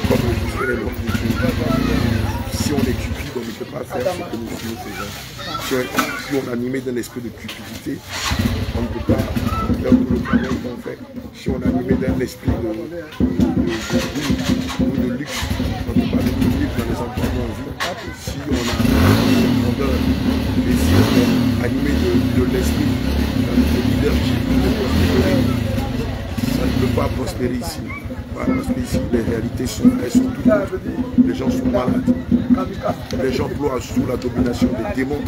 comme le disait le si on est cupide, on ne peut pas faire ce que nous faisons. Si on est animé d'un esprit de cupidité, on ne peut pas faire tout le travail qu'on fait. Si on est animé d'un esprit de luxe, on ne peut pas vivre dans les endroits où on vit. Si on a une grandeur et si on est animé de l'esprit, de leadership, de prospérité, ça ne peut pas prospérer ici. Parce que ici, les réalités sont toutes. Les gens sont malades. Les gens ploient sous la domination des démons.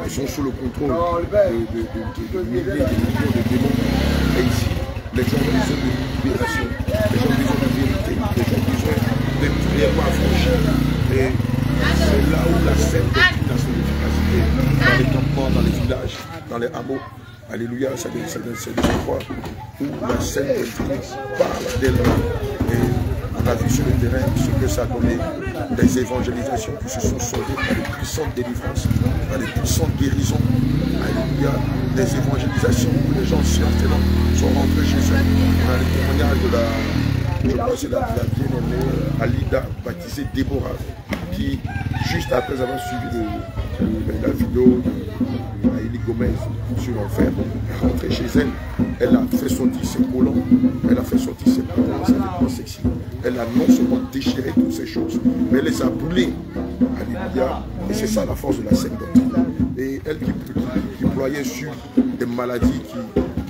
Ils sont sous le contrôle de milliers et de millions de démons. Et ici, les gens ont besoin de libération. Les gens ont besoin de vérité. Les gens ont besoin de prières affranchies. Et c'est là où la scène de la son efficacité, dans les campements, dans les villages, dans les hameaux. Alléluia, c'est des endroits où la scène doctrine parle d'elle-même. Et on a vu sur le terrain ce que ça a donné, des évangélisations qui se sont soldées par de puissantes délivrances, par de puissantes guérisons. Alléluia, des évangélisations où les gens certainement sont rentrés chez eux. On a le témoignage de je crois que c'est la bien-aimée Alida, baptisée Déborah, qui, juste après avoir suivi la vidéo de Aïli Gomez sur l'enfer, est rentrée chez elle. Elle a fait sortir ses collants, elle a fait sortir ses pantalons sexy. Elle a non seulement déchiré toutes ces choses, mais elle les a brûlées. Alléluia. Et c'est ça la force de la sainte doctrine. Et elle qui ployait sur des maladies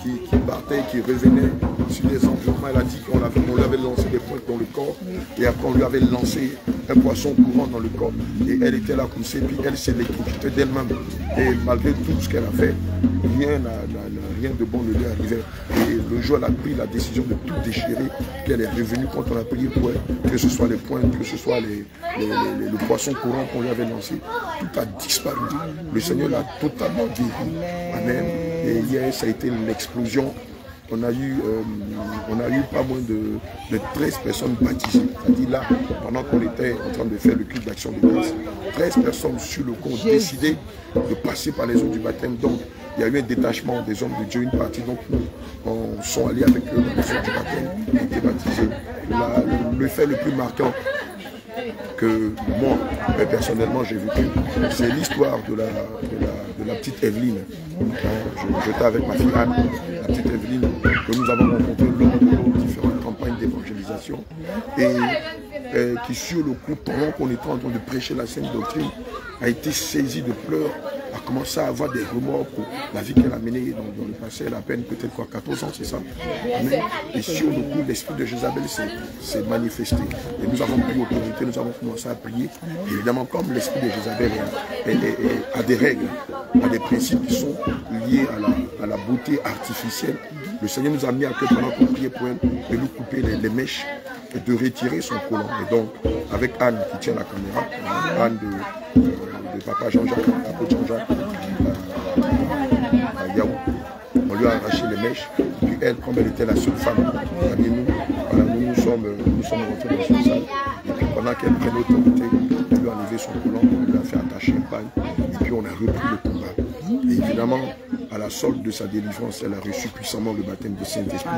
qui partaient, qui revenaient sur des maladies qu'on lui avait lancé des pointes dans le corps, et après on lui avait lancé un poisson courant dans le corps, et elle était là comme ça, puis elle s'est électrocutée d'elle-même, et malgré tout ce qu'elle a fait, rien de bon ne lui est arrivé. Et le jour elle a pris la décision de tout déchirer, puis elle est revenue quand on a prié pour elle, que ce soit les pointes, que ce soit le poisson courant qu'on lui avait lancé, tout a disparu. Le Seigneur l'a totalement guéri. Amen. Et hier ça a été une explosion. On a eu pas moins de 13 personnes baptisées. C'est-à-dire là, pendant qu'on était en train de faire le culte d'action de grâce, 13 personnes sur le coup ont décidé de passer par les eaux du baptême. Donc, il y a eu un détachement des hommes de Dieu, une partie. Donc, nous, on sont allés avec eux dans les eaux du baptême, qui étaient baptisés. Le fait le plus marquant que moi, personnellement, j'ai vécu, c'est l'histoire de la petite Evelyne. J'étais avec ma fille Anne, la petite Evelyne, que nous avons rencontrée lors de différentes campagnes d'évangélisation, et qui sur le coup, pendant qu'on était en train de prêcher la sainte doctrine, a été saisie de pleurs, a commencé à avoir des remords pour la vie qu'elle a menée dans le passé. Elle a à peine peut-être 14 ans, c'est ça. Et sur le coup, l'esprit de Jézabel s'est manifesté. Et nous avons pris autorité, nous avons commencé à prier. Et évidemment, comme l'esprit de Jézabel a des règles, a des principes qui sont liés à la beauté artificielle, le Seigneur nous a mis à cœur pendant qu'on priait pour elle de nous couper les mèches et de retirer son collant. Et donc, avec Anne qui tient la caméra, Anne de papa Jean-Jacques, apôtre Jean-Jacques, à Yahoo, on lui a arraché les mèches. Puis elle, comme elle était la seule femme parmi nous, voilà, nous sommes rentrés dans une salle. Et puis pendant qu'elle prenait l'autorité, on lui a enlevé son collant, on lui a fait attacher une paille. Et puis on a repris le combat. Et évidemment, à la solde de sa délivrance, elle a reçu puissamment le baptême du Saint-Esprit.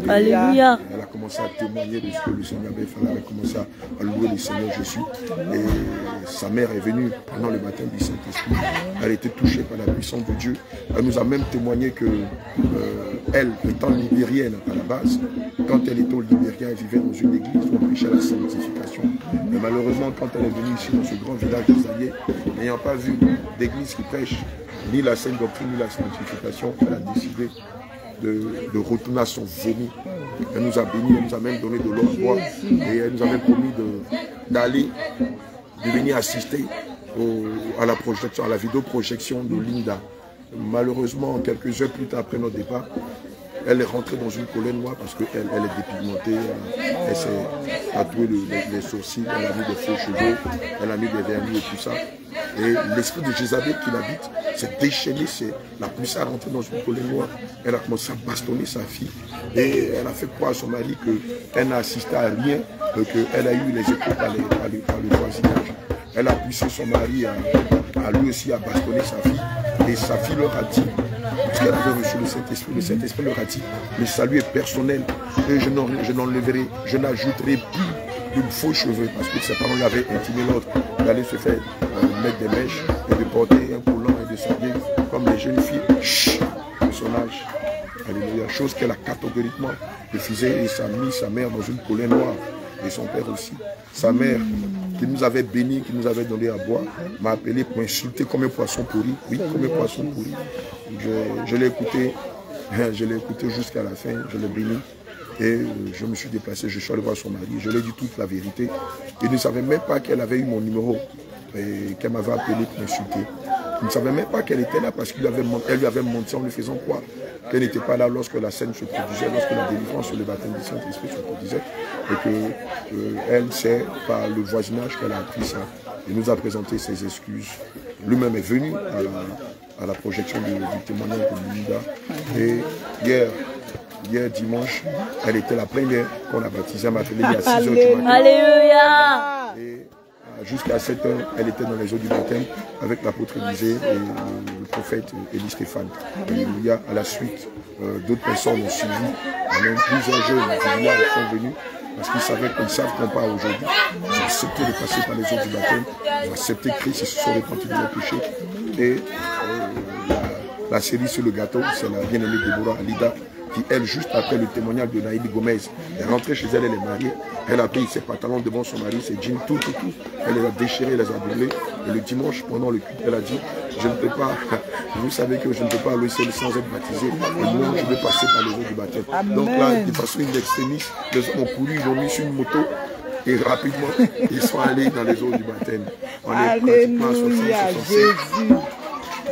Alléluia. Elle a commencé à témoigner de ce que le Seigneur avait fait. Elle a commencé à louer le Seigneur Jésus. Et sa mère est venue pendant le baptême du Saint-Esprit. Elle était touchée par la puissance de Dieu. Elle nous a même témoigné que elle, étant libérienne à la base, quand elle était au Libéria, elle vivait dans une église où on prêchait la sanctification. Mais malheureusement, quand elle est venue ici dans ce grand village des Alliés, n'ayant pas vu d'église qui prêche ni la sainte doctrine, ni la sanctification, elle a décidé de retourner à son vomi. Elle nous a bénis, elle nous a même donné de l'eau à boire, et elle nous a même promis de venir assister à la projection, à la vidéo-projection de Linda. Malheureusement, quelques heures plus tard après notre départ, elle est rentrée dans une colère noire parce qu'elle est dépigmentée, elle s'est tatouée les sourcils, elle a mis des faux cheveux, elle a mis des vernis et tout ça. Et l'esprit de Jézabel qui l'habite s'est déchaîné, la poussée à rentrer dans une colère noire. Elle a commencé à bastonner sa fille et elle a fait croire à son mari qu'elle n'a assisté à rien, qu'elle a eu les échos par le voisinage. Elle a poussé son mari à lui aussi à bastonner sa fille. Et sa fille leur a dit, puisqu'elle avait reçu le Saint-Esprit leur a dit, le salut est personnel et je n'enlèverai, je n'ajouterai plus de faux cheveux, parce que ses parents lui avaient intimé l'autre d'aller se faire mettre des mèches et de porter un collant et de s'habiller comme les jeunes filles de son âge. Alléluia. Chose qu'elle a catégoriquement refusée et ça a mis sa mère dans une colère noire et son père aussi. Sa mère, qui nous avait bénis, qui nous avait donné à boire, m'a appelé pour insulter comme un poisson pourri. Oui, comme un poisson pourri. Je l'ai écouté jusqu'à la fin, je l'ai béni. Et je me suis déplacé, je suis allé voir son mari, je lui ai dit toute la vérité. Il ne savait même pas qu'elle avait eu mon numéro et qu'elle m'avait appelé pour m'insulter. Il ne savait même pas qu'elle était là parce qu'elle lui avait menti en lui faisant croire qu'elle n'était pas là lorsque la scène se produisait, lorsque la délivrance sur le baptême du Saint-Esprit se produisait. Et qu'elle sait par le voisinage qu'elle a appris ça. Il nous a présenté ses excuses. Lui-même est venu à la projection du témoignage de Linda. Et hier dimanche, elle était la première qu'on a baptisée. Elle m'a appelé il y a 6 heures du matin. Alléluia. Et jusqu'à 7 heures, elle était dans les eaux du baptême avec l'apôtre Élisée et le prophète Élie Stéphane. Alléluia. À la suite, d'autres personnes ont suivi. Même plusieurs jeunes du village sont venus parce qu'ils savaient qu'ils savent qu'on part aujourd'hui. Ils ont accepté de passer par les eaux du baptême. Ils ont accepté Christ et se sont repentis de leur péché. Et la série sur le gâteau, c'est la bien-aimée Déborah Alida, qui elle, juste après le témoignage de Naïdi Gomez, est rentrée chez elle, elle est mariée, elle a pris ses pantalons devant son mari, ses jeans, tout. Elle les a déchirés, elle les a brûlés. Et le dimanche, pendant le culte, elle a dit, je ne peux pas, vous savez que je ne peux pas aller seul sans être baptisé, et moi je vais passer par les eaux du baptême. Amen. Donc là, de façon inextrémiste, les hommes ont couru, ils ont mis sur une moto, et rapidement, ils sont allés dans les eaux du baptême. On est pratiquement à 65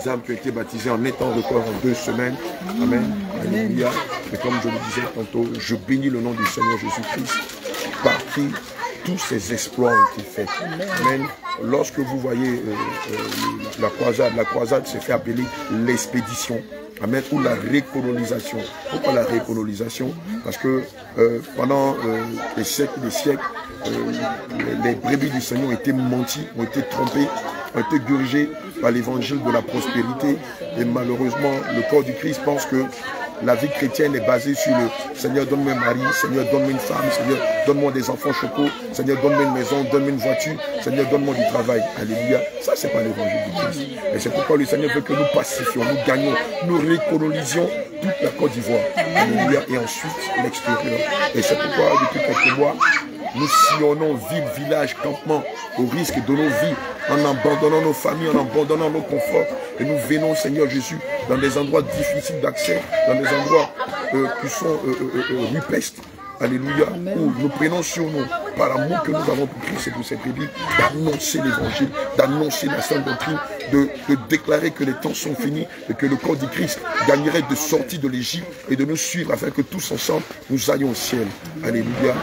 âmes qui ont été baptisées en étant record en 2 semaines. Amen. Alléluia. Et comme je le disais tantôt, je bénis le nom du Seigneur Jésus-Christ par qui tous ces exploits ont été faits. Amen. Lorsque vous voyez la croisade se fait appeler l'expédition. Amen. Ou la récolonisation. Pourquoi la récolonisation? Parce que pendant des siècles et des siècles, les brebis du Seigneur ont été mentis, ont été trompés, ont été gurgés par l'évangile de la prospérité. Et malheureusement, le corps du Christ pense que la vie chrétienne est basée sur le Seigneur, donne-moi un mari, Seigneur, donne-moi une femme, Seigneur, donne-moi des enfants chocos, Seigneur, donne-moi une maison, donne-moi une voiture, Seigneur, donne-moi du travail. Alléluia. Ça, c'est pas l'évangile du Christ. Et c'est pourquoi le Seigneur veut que nous pacifions, nous gagnions, nous récolonisions toute la Côte d'Ivoire. Alléluia. Et ensuite, l'extérieur. Et c'est pourquoi, depuis quelques mois, nous sillonnons ville, village, campement, au risque de nos vies, en abandonnant nos familles, en abandonnant nos conforts. Et nous venons, Seigneur Jésus, dans des endroits difficiles d'accès, dans des endroits qui sont rupestres. Alléluia. Où nous prenons sur nous, par l'amour que nous avons pour Christ et pour cette Église, d'annoncer l'évangile, d'annoncer la sainte doctrine, de déclarer que les temps sont finis et que le corps du Christ gagnerait de sortir de l'Égypte et de nous suivre afin que tous ensemble nous allions au ciel. Alléluia.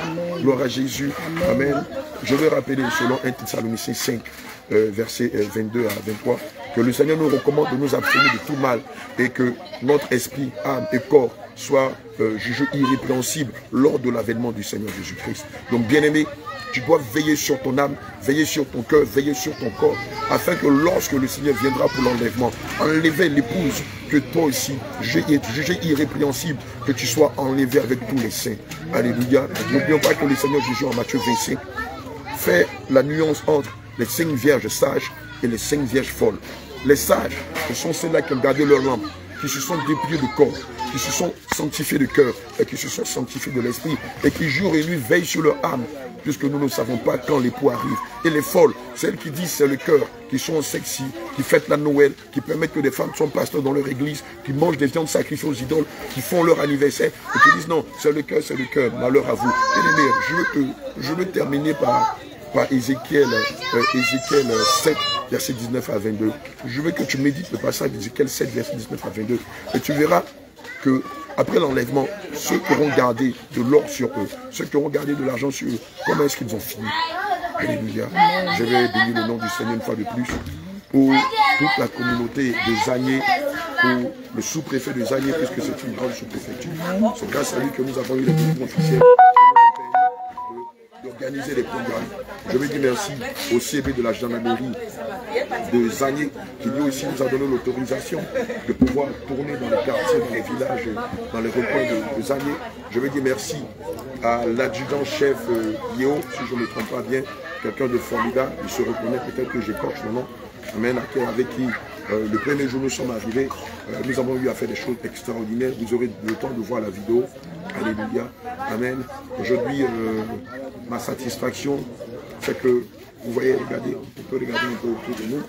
Gloire à Jésus. Amen. Je vais rappeler selon 1 Thessaloniciens 5, versets 22 à 23, que le Seigneur nous recommande de nous abstenir de tout mal et que notre esprit, âme et corps soient jugés irrépréhensibles lors de l'avènement du Seigneur Jésus-Christ. Donc, bien-aimé, tu dois veiller sur ton âme, veiller sur ton cœur, veiller sur ton corps, afin que lorsque le Seigneur viendra pour l'enlèvement, enlever l'épouse, que toi aussi, jugé irrépréhensible, que tu sois enlevé avec tous les saints. Alléluia. N'oublions pas que le Seigneur Jésus en Matthieu 25 fait la nuance entre les 5 vierges sages et les 5 vierges folles. Les sages, ce sont ceux-là qui ont gardé leur lampe, qui se sont dépouillés de corps, qui se sont sanctifiés de cœur et qui se sont sanctifiés de l'esprit et qui jour et nuit veillent sur leur âme, puisque nous ne savons pas quand l'époux arrive. Et les folles, celles qui disent c'est le cœur, qui sont sexy, qui fêtent la Noël, qui permettent que des femmes soient pasteurs dans leur église, qui mangent des viandes sacrifiées aux idoles, qui font leur anniversaire et qui disent non, c'est le cœur, malheur à vous. Bien-aimés, je veux terminer par Ézéchiel 7, verset 19 à 22. Je veux que tu médites le passage d'Ézéchiel 7, verset 19 à 22. Et tu verras que après l'enlèvement, ceux qui auront gardé de l'or sur eux, ceux qui auront gardé de l'argent sur eux, comment est-ce qu'ils ont fini? Alléluia. Je vais bénir le nom du Seigneur une fois de plus pour toute la communauté des Agnés, pour le sous-préfet des Agnés, puisque c'est une grande sous-préfecture. C'est grâce à lui que nous avons eu les documents officiels. organiser des programmes. Je veux dire merci au CB de la gendarmerie de Zagné qui lui aussi nous a donné l'autorisation de pouvoir tourner dans les quartiers, dans les villages, dans les recoins de Zagné. Je veux dire merci à l'adjudant-chef Yeo, si je ne me trompe pas bien, quelqu'un de formidable, il se reconnaît, peut-être que j'écorche son nom, amen, avec qui le premier jour nous sommes arrivés, nous avons eu à faire des choses extraordinaires. Vous aurez le temps de voir la vidéo. Alléluia. Amen. Aujourd'hui, ma satisfaction, c'est que vous voyez, regardez, on peut regarder un peu autour de nous.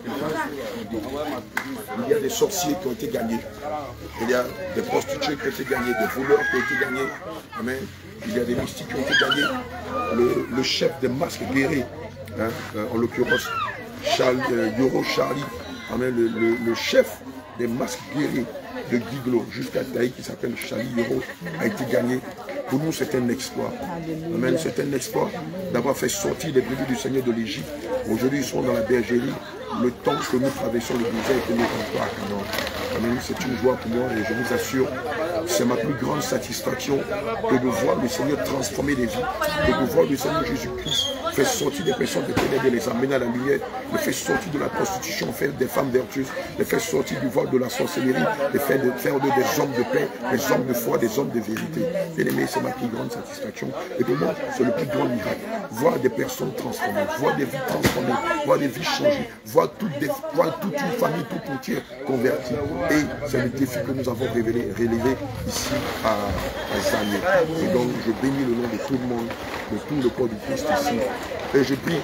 Il y a des sorciers qui ont été gagnés. Il y a des prostituées qui ont été gagnées, des voleurs qui ont été gagnés. Amen. Il y a des mystiques qui ont été gagnés. Le chef des masques guéris, hein, en l'occurrence, Yoro Charlie, amen, le chef des masques guéris de Guiglo jusqu'à Taï, qui s'appelle Charlie Yoro, a été gagné. Pour nous, c'est un exploit. Amen. C'est un exploit d'avoir fait sortir les brebis du Seigneur de l'Égypte. Aujourd'hui, ils sont dans la bergerie. Le temps que nous traversons le désert et que nous rentrons à Canaan. Amen. C'est une joie pour moi et je vous assure, c'est ma plus grande satisfaction que de voir le Seigneur transformer les vies, que de voir le Seigneur Jésus-Christ faire sortir des personnes de ténèbres et les amener à la lumière, les faire sortir de la prostitution, faire des femmes vertueuses, les faire sortir du vol de la sorcellerie, les faire d'eux des hommes de paix, des hommes de foi, des hommes de vérité. Bien aimé, c'est ma plus grande satisfaction. Et pour moi, c'est le plus grand miracle. Voir des personnes transformées, voir des vies transformées, voir des vies changées, voir toute une famille tout entière convertie. Et c'est le défi que nous avons relevé ici à Zagné. Et donc, je bénis le nom de tout le monde, de tout le corps du Christ ici. Et je prie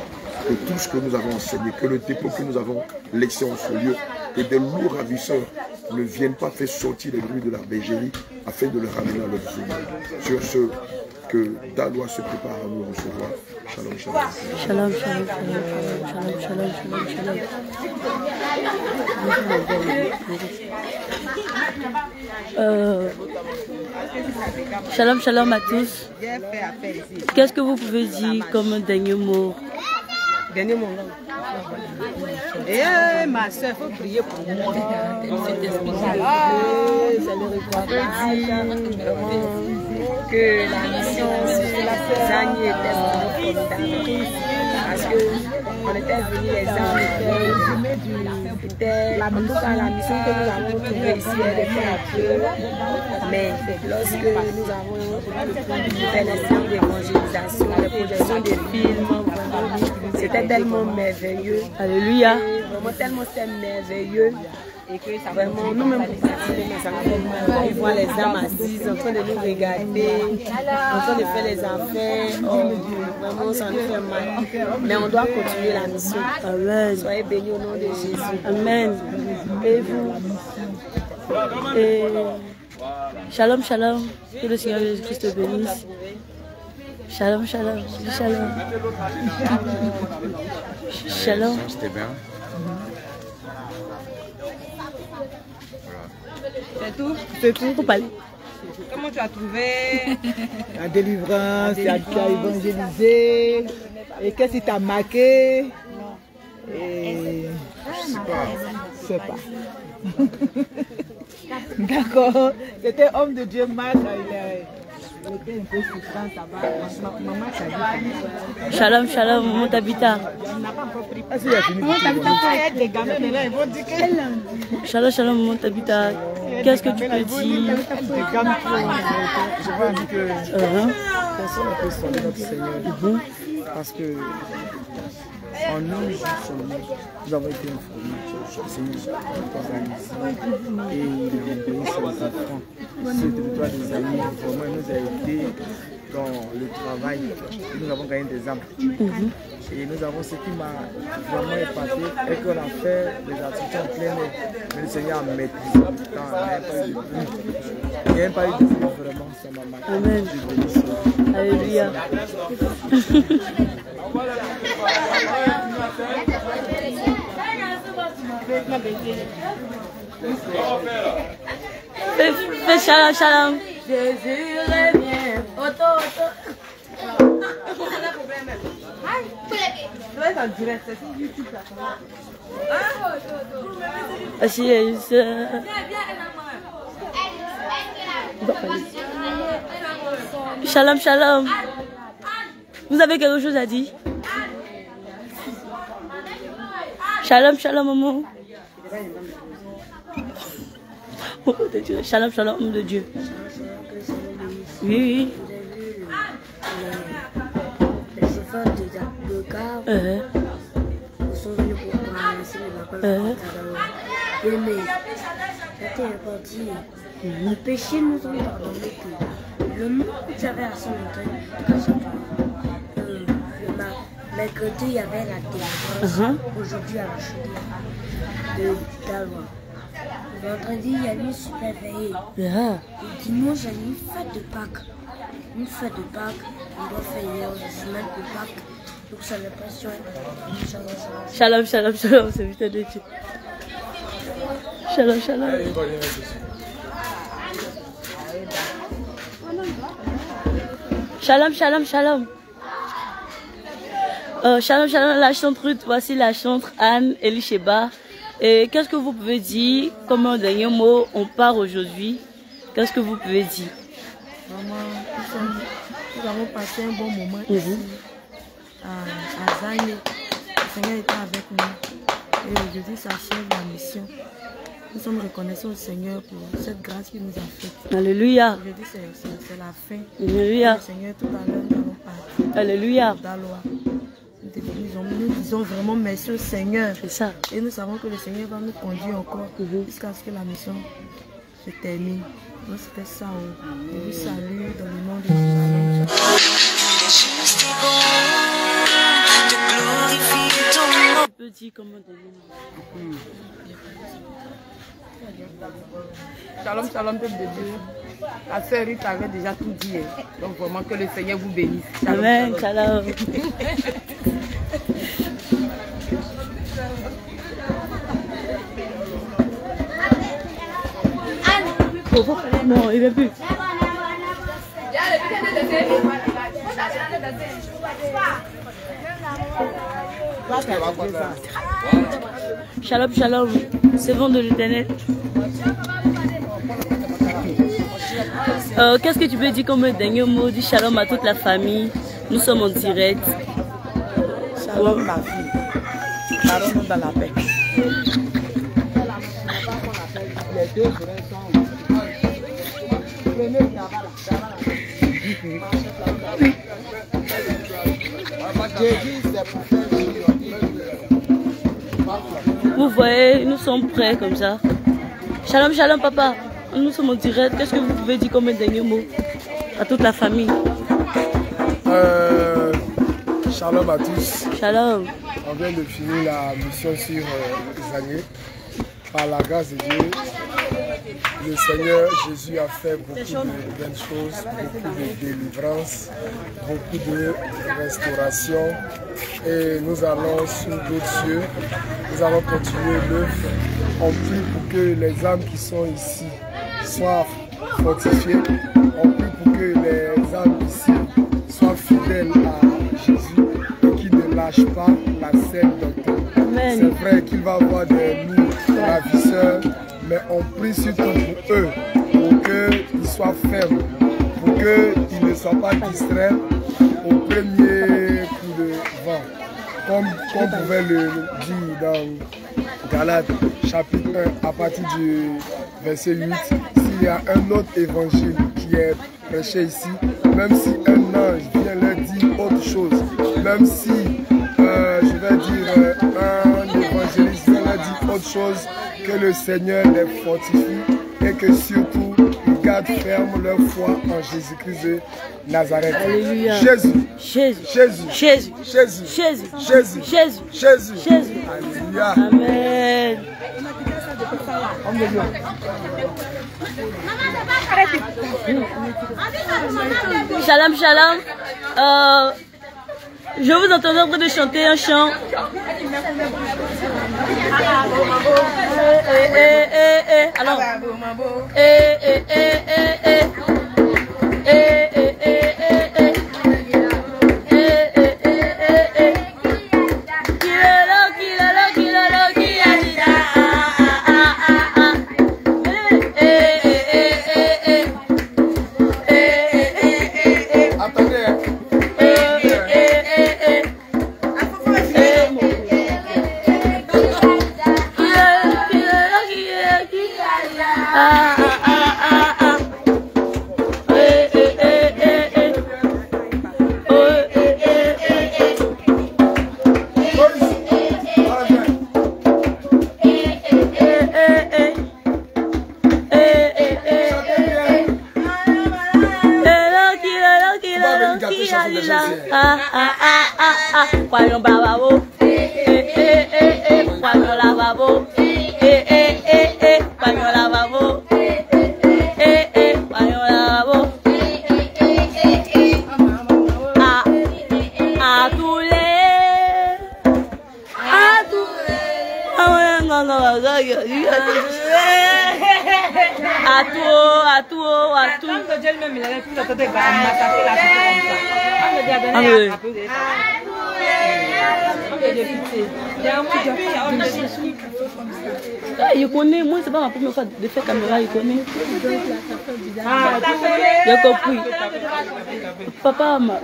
que tout ce que nous avons enseigné, que le dépôt que nous avons laissé en ce lieu, et des loups ravisseurs ne viennent pas faire sortir les bruits de la bergerie afin de le ramener à leur vie. Sur ce, que Dalois se prépare à nous recevoir. Shalom, shalom. Shalom, shalom, shalom, shalom, shalom, shalom. Shalom, shalom à tous. Qu'est-ce que vous pouvez dire comme un dernier mot? Dernier mot. Et ma soeur, il faut prier pour moi. Que la mission Zagné était formidable. Parce qu'on était venus les gens, en tout cas la mission que nous avons trouvée ici, elle était un peu. Mais lorsque nous avons fait les séances d'évangélisation, les projections des films, c'était tellement merveilleux. Alléluia. Vraiment tellement c'était merveilleux. Et que ça vraiment, nous-mêmes pour participer, ça nous fait voir les âmes assises, en train de nous regarder, en train de faire les affaires. Oh, vraiment, ça nous fait mal. Mais on doit continuer la mission. Amen. Soyez bénis au nom de Jésus. Amen. Et vous? Et shalom, shalom. Que le Seigneur Jésus-Christ te bénisse. Shalom, shalom. Shalom. Shalom. C'était bien. C'est tout? C'est tout pour parler. Comment tu as trouvé la délivrance, tu as évangélisé, et qu'est-ce qui t'a marqué? Et je sais pas. D'accord. C'était homme de Dieu, Marc, il était un peu souffrant là-bas. Maman, ça dit. Shalom, shalom, mon Tabitha. Shalom, shalom, mon Tabitha. Qu'est-ce que tu peux dire? Je veux dire que personne ne peut sauver notre Seigneur. Parce que en un jour seulement, nous avons été informés que le Seigneur nous organise et il a envoyé ses enfants. Ce territoire des amis, vraiment, il nous a aidés dans le travail. Nous avons gagné des âmes. Et nous avons ce qui m'a vraiment épaté et qu'on a fait des activités en plein air. Mais le Seigneur a maîtrisé le temps. Il n'y a pas eu de vie, vraiment, ça m'a marqué. Amen. Alléluia. Fais shalom, shalom. Jésus revient. Shalom, shalom. Vous avez quelque chose à dire? Shalom, shalom, maman. Oh, de Dieu. Shalom, shalom, homme de Dieu. Oui, oui. Les chauffeurs de car sont venus pour ramasser les vacances. Mais j'étais reparti. Le péché nous ont pardonné que le monde que j'avais à son entrée, mercredi, il y avait la délivrance. Aujourd'hui, il y a la chaudière de Dalois. Le vendredi, il y a eu une super veillée. Le dimanche, il y a eu une fête de Pâques. Une fête de Pâques, on doit faire une semaine de Pâques. Donc, c'est l'impression. Shalom, shalom, shalom, c'est vite de Dieu. Shalom, shalom. Shalom, shalom, shalom. Shalom, shalom, la chante Ruth, voici la chante Anne Elisheba. Et qu'est-ce que vous pouvez dire comme un dernier mot? On part aujourd'hui. Qu'est-ce que vous pouvez dire? Maman, nous avons passé un bon moment ici à Zagne. Le Seigneur était avec nous. Et aujourd'hui, ça achève la mission. Nous sommes reconnaissants au Seigneur pour cette grâce qu'il nous a faite. Alléluia. Aujourd'hui, c'est la fin. Alléluia. Le Seigneur, tout à l'heure, nous allons partir. Alléluia. Nous disons vraiment merci au Seigneur. C'est ça. Et nous savons que le Seigneur va nous conduire encore jusqu'à ce que la mission se termine. Donc c'était ça. Je vous salue dans le nom de Jésus. Tu peux dire comment Shalom, shalom, peuple de Dieu. La sœur Ruth avait déjà tout dit. Donc vraiment que le Seigneur vous bénisse. Shalom, amen, shalom. shalom. Non, il ne veut plus. Shalom, shalom, c'est bon de l'Éternel. Qu'est-ce que tu peux dire comme un dernier mot? Dis shalom à toute la famille. Nous sommes en direct. Shalom ma fille. Shalom dans la paix. Les deux frères sont. Vous voyez, nous sommes prêts comme ça. Shalom, shalom papa. Nous sommes en direct. Qu'est-ce que vous pouvez dire comme un dernier mot à toute la famille? Shalom à tous. Shalom. On vient de finir la mission sur Zagne. Par la grâce de Dieu, le Seigneur Jésus a fait beaucoup de belles choses, beaucoup de délivrance, beaucoup de restauration. Et nous allons sous d'autres cieux, nous allons continuer l'œuvre. On prie pour que les âmes qui sont ici soient fortifiées. On prie pour que les âmes ici soient fidèles à Jésus et qu'ils ne lâchent pas la scène doctrine. C'est vrai qu'il va y avoir des ravisseurs, mais on prie surtout pour eux, pour qu'ils soient fermes, pour qu'ils ne soient pas distraits au premier coup de vent. Comme on pouvait le dire dans Galates chapitre 1 à partir du verset 8, s'il y a un autre évangile qui est prêché ici, même si un ange vient leur dire autre chose, même si je vais dire un évangéliste vient leur dire autre chose, que le Seigneur les fortifie et que surtout ils gardent ferme leur foi en Jésus-Christ de Nazareth. Alléluia. Jésus. Jésus. Jésus. Jésus. Jésus. Jésus. Jésus. Jésus. Jésus. Jésus. Alléluia. Amen. Shalom, shalom. Je vous entends en train de chanter un chant. Alors, Attendez. Kwayon bababo. Kwayon lavabo. Kwayon lavabo. Kwayon lavabo. À tout. Il connaît, moi c'est pas ma première fois de faire caméra, il connaît. Il a compris. Papa m'a...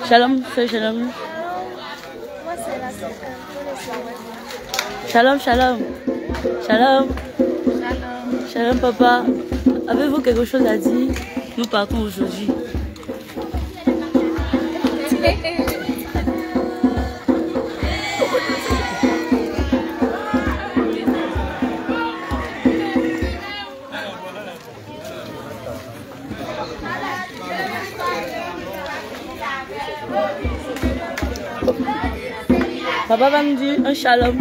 Shalom, c'est shalom. Shalom, shalom. Shalom. Shalom, papa. Avez-vous quelque chose à dire? Nous partons aujourd'hui. Papa va me dire un shalom.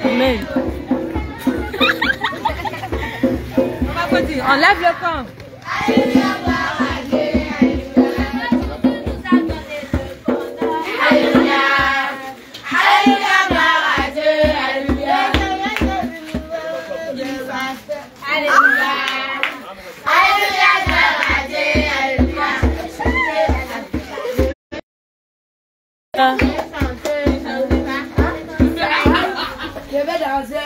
Amen. On lève le camp. Je vais danser.